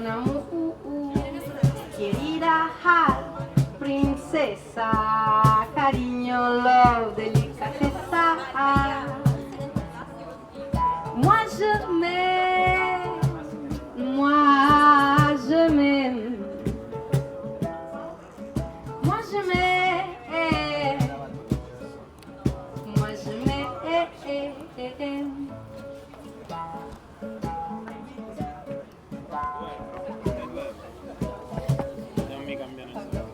amor, querida princesa, cariño, love, delicateza. Moi je m'aime, moi je m'aime, moi je m'aime, moi je m'aime. Non mi cambia nessuno.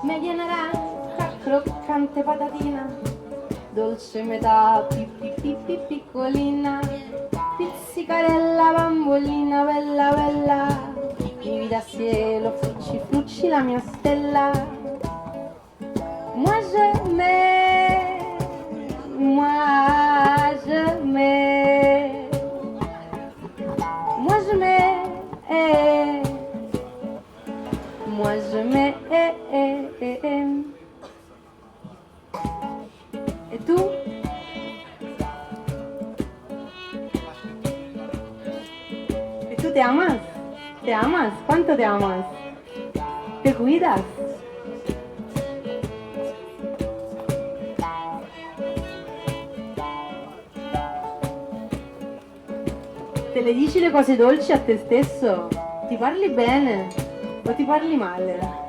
Media naranja, croccante patatina, dolce metà piccolina, pizzicarella, bambolina, bella bella, vivi da cielo, frucci frucci la mia stella. Moi je m'aime, moi je m'aime, moi je m'aime, moi je m'aime. E tu? E tu te amas? ¿Te amas? ¿Cuánto te amas? ¿Te cuidas? Te le dici le cose dolci a te stesso? Ti parli bene o ti parli male?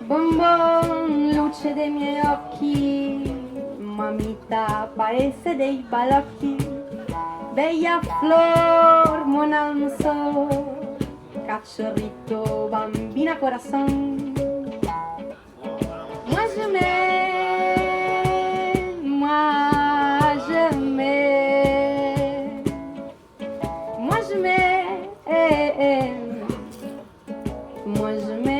Bonbon, luce dei miei occhi, mamita, paese dei balocchi, bella flor, mon almoso, cachorrito, bambina corazon. Moi je m'aime, moi je m'aime, moi je m'aime, moi je m'aime.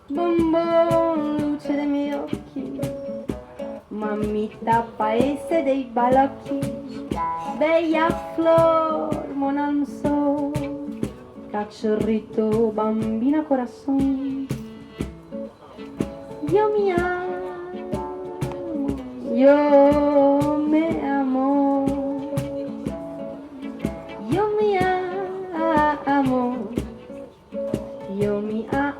Bonbon, luce dei miei occhi, mamita, paese dei balocchi, bella flor, mon almoso, cachorrito, bambina corazon. Io mi amo, io me amo, io mi amo, io mi amo.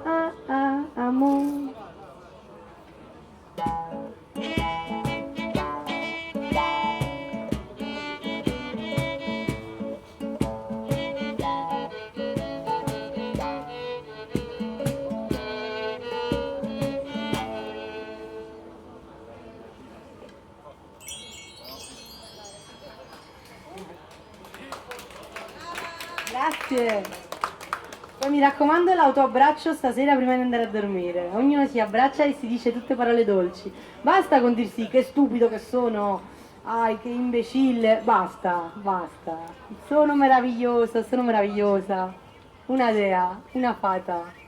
Grazie. Poi mi raccomando l'autoabbraccio stasera prima di andare a dormire. Ognuno si abbraccia e si dice tutte parole dolci. Basta con dirsi che stupido che sono, ai che imbecille. Basta, basta. Sono meravigliosa, sono meravigliosa. Una dea, una fata.